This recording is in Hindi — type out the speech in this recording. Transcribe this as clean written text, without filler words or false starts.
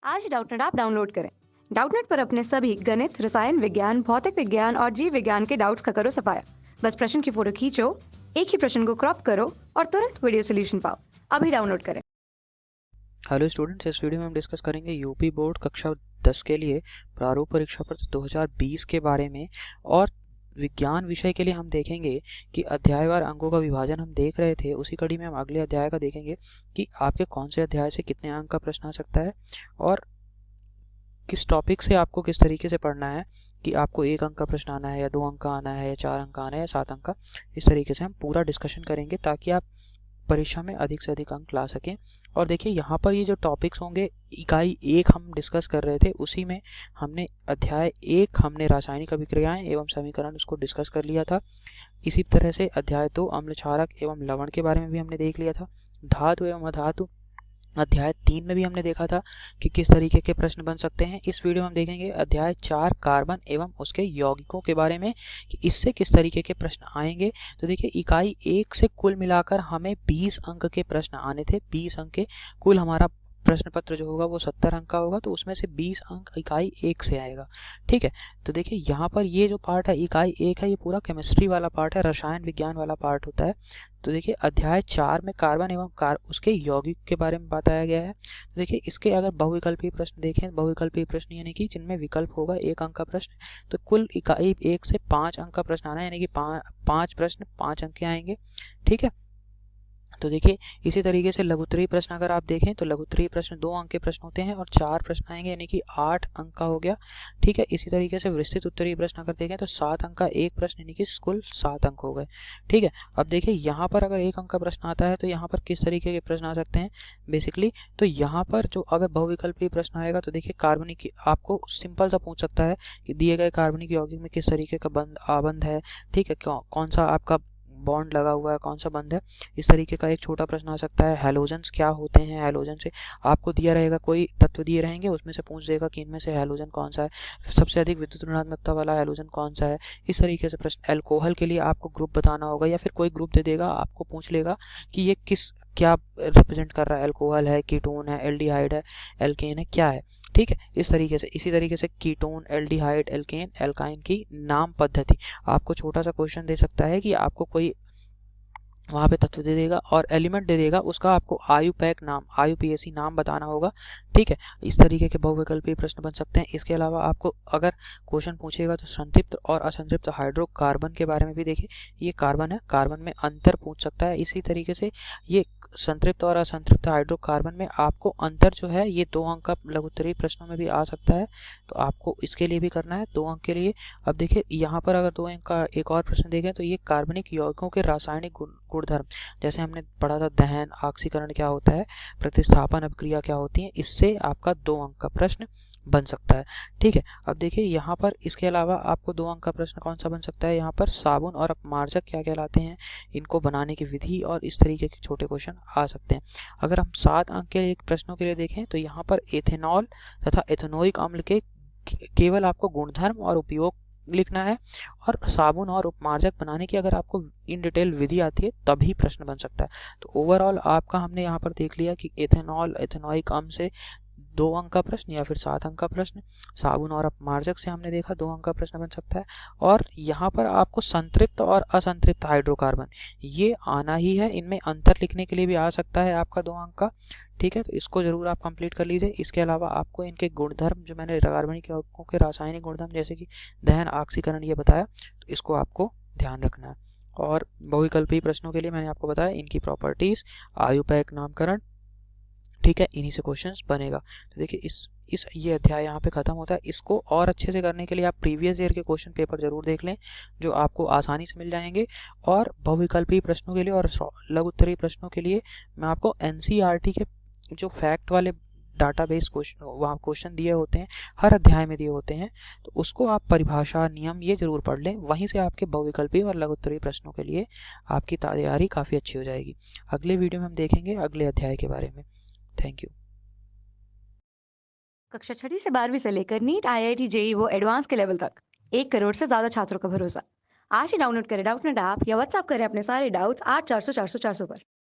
आज ही डाउटनेट ऐप डाउनलोड करें। डाउटनेट पर अपने सभी गणित, रसायन विज्ञान, भौतिक विज्ञान और जीव विज्ञान के डाउट्स का करो सफाया। बस प्रश्न की फोटो खींचो, एक ही प्रश्न को क्रॉप करो और तुरंत वीडियो सोल्यूशन पाओ। अभी डाउनलोड करें। हेलो स्टूडेंट्स, इस वीडियो में हम डिस्कस करेंगे यूपी बोर्ड कक्षा 10 के लिए प्रारूप परीक्षा पत्र 2020 के बारे में। और विज्ञान विषय के लिए हम देखेंगे कि अध्यायवार अंकों का विभाजन हम देख रहे थे, उसी कड़ी में हम अगले अध्याय का देखेंगे कि आपके कौन से अध्याय से कितने अंक का प्रश्न आ सकता है और किस टॉपिक से आपको किस तरीके से पढ़ना है कि आपको 1 अंक का प्रश्न आना है या 2 अंक का आना है या 4 अंक का आना है या 7 अंक का। इस तरीके से हम पूरा डिस्कशन करेंगे ताकि आप परीक्षा में अधिक से अधिक अंक ला सकें। और देखिए यहाँ पर ये जो टॉपिक्स होंगे, इकाई 1 हम डिस्कस कर रहे थे, उसी में हमने अध्याय 1 हमने रासायनिक अभिक्रियाएं एवं समीकरण उसको डिस्कस कर लिया था। इसी तरह से अध्याय 2 अम्ल क्षारक एवं लवण के बारे में भी हमने देख लिया था। धातु एवं अधातु अध्याय 3 में भी हमने देखा था कि किस तरीके के प्रश्न बन सकते हैं। इस वीडियो में हम देखेंगे अध्याय 4 कार्बन एवं उसके यौगिकों के बारे में कि इससे किस तरीके के प्रश्न आएंगे। तो देखिए इकाई 1 से कुल मिलाकर हमें 20 अंक के प्रश्न आने थे। 20 अंक के कुल हमारा प्रश्न पत्र जो होगा वो 70 अंक का होगा, तो उसमें से 20 अंक इकाई 1 से आएगा। ठीक है, तो देखिए यहाँ पर ये जो पार्ट है इकाई 1 है, ये पूरा केमिस्ट्री वाला पार्ट है, रसायन विज्ञान वाला पार्ट होता है। तो देखिए अध्याय 4 में कार्बन एवं उसके यौगिक के बारे में बताया गया है। तो देखिए इसके अगर बहुविकल्पीय प्रश्न देखें, बहुविकल्पीय प्रश्न यानी कि जिनमें विकल्प होगा 1 अंक का प्रश्न, तो कुल इकाई 1 से 5 अंक का प्रश्न आना है, यानी कि 5 प्रश्न 5 अंक के आएंगे। ठीक है, तो देखिए इसी तरीके से लघुत्तरीय प्रश्न अगर आप देखें तो लघुत्तरीय प्रश्न 2 अंक के प्रश्न होते हैं और 4 प्रश्न आएंगे, यानी कि 8 अंक का हो गया। ठीक है, इसी तरीके से विस्तृत उत्तरीय प्रश्न अगर देखें तो 7 अंक का एक प्रश्न, यानी कि कुल 7 अंक हो गए। ठीक है, अब देखिए यहाँ पर अगर 1 अंक का प्रश्न आता है तो यहाँ पर किस तरीके के प्रश्न आ सकते हैं बेसिकली। तो यहाँ पर जो अगर बहुविकल्पीय प्रश्न आएगा तो देखिए कार्बनिक आपको सिंपल सा पूछ सकता है कि दिए गए कार्बनिक यौगिक में किस तरीके का आबंध है। ठीक है, कौन सा आपका बॉन्ड लगा हुआ है, कौन सा बंद है, इस तरीके का एक छोटा प्रश्न आ सकता है। हैलोजन्स क्या होते हैं, हैलोजन से आपको दिया रहेगा, कोई तत्व दिए रहेंगे, उसमें से पूछ देगा कि इनमें से हैलोजन कौन सा है, सबसे अधिक विद्युत ऋणात्मकता वाला हैलोजन कौन सा है। इस तरीके से प्रश्न। अल्कोहल के लिए आपको ग्रुप बताना होगा या फिर कोई ग्रुप दे देगा, आपको पूछ लेगा कि ये क्या रिप्रेजेंट कर रहा है, अल्कोहल है, कीटोन है, एल्डिहाइड है, एल्केन है, क्या है। ठीक है, इस तरीके से इसी तरीके से कीटोन, एल्डिहाइड, एल्केन, एल्काइन की नाम पद्धति आपको छोटा सा क्वेश्चन दे सकता है कि आपको कोई वहाँ पे तत्व दे देगा और एलिमेंट दे देगा, उसका आपको आयुपैक नाम, आयुपीएसी नाम बताना होगा। ठीक है, इस तरीके के बहुविकल्पीय प्रश्न बन सकते हैं। इसके अलावा आपको अगर क्वेश्चन पूछेगा तो संतृप्त और असंतृप्त हाइड्रोकार्बन के बारे में भी देखिए, ये कार्बन है, कार्बन में अंतर पूछ सकता है। इसी तरीके से ये संतृप्त और असंतृप्त हाइड्रोकार्बन में आपको अंतर जो है ये 2 अंक का लघुत्तरीय प्रश्नों में भी आ सकता है, तो आपको इसके लिए भी करना है 2 अंक के लिए। अब देखिए यहाँ पर अगर 2 अंक का एक और प्रश्न देखें तो ये कार्बनिक यौगिकों के रासायनिक गुणधर्म, जैसे हमने पढ़ा था दहन, ऑक्सीकरण क्या होता है, प्रतिस्थापन अभिक्रिया क्या होती है, इससे आपका 2 अंक का प्रश्न बन सकता है। ठीक है, अब देखिए यहाँ पर इसके अलावा आपको 2 अंक का प्रश्न कौन सा बन सकता है, यहाँ पर साबुन और अपमार्जक क्या कहलाते हैं, इनको बनाने की विधि और इस तरीके के छोटे क्वेश्चन आ सकते हैं। अगर हम 7 अंक के प्रश्नों के लिए देखें तो यहाँ पर एथेनॉल तथा एथेनोइक अम्ल के केवल आपको गुणधर्म और उपयोग लिखना है, और साबुन और उपमार्जक बनाने की अगर आपको इन डिटेल विधि आती है तभी प्रश्न बन सकता है। तो ओवरऑल आपका हमने यहाँ पर देख लिया कि एथेनॉल, एथेनोइक अम्ल से 2 अंक का प्रश्न या फिर 7 अंक का प्रश्न, साबुन और अपमार्जक से हमने देखा 2 अंक का प्रश्न बन सकता है। और यहाँ पर आपको संतृप्त और असंतृप्त हाइड्रोकार्बन ये आना ही है, इनमें अंतर लिखने के लिए भी आ सकता है आपका 2 अंक का। ठीक है, तो इसको जरूर आप कंप्लीट कर लीजिए। इसके अलावा आपको इनके गुणधर्म जो मैंने कार्बनिक यौगिकों के रासायनिक गुणधर्म जैसे कि दहन, ऑक्सीकरण ये बताया, तो इसको आपको ध्यान रखना है। और बहुविकल्पीय प्रश्नों के लिए मैंने आपको बताया इनकी प्रॉपर्टीज, आयुपैक नामकरण। ठीक है, इन्हीं से क्वेश्चंस बनेगा। तो देखिए इस ये अध्याय यहाँ पे खत्म होता है। इसको और अच्छे से करने के लिए आप प्रीवियस ईयर के क्वेश्चन पेपर जरूर देख लें, जो आपको आसानी से मिल जाएंगे। और बहुविकल्पीय प्रश्नों के लिए और लघुत्तरीय प्रश्नों के लिए मैं आपको एनसीईआरटी के जो फैक्ट वाले डाटाबेस क्वेश्चन, वहाँ क्वेश्चन दिए होते हैं, हर अध्याय में दिए होते हैं, तो उसको आप परिभाषा, नियम ये जरूर पढ़ लें। वहीं से आपके बहुविकल्पीय और लघुत्तरीय प्रश्नों के लिए आपकी तैयारी काफ़ी अच्छी हो जाएगी। अगले वीडियो में हम देखेंगे अगले अध्याय के बारे में। Thank you. कक्षा 6 से 12वीं से लेकर नीट, IIT, JEE वो एडवांस के लेवल तक 1 करोड़ से ज्यादा छात्रों का भरोसा। आज ही डाउनलोड करें डाउटनेट ऐप या व्हाट्सएप करें अपने सारे डाउट्स 8400 400 400 पर।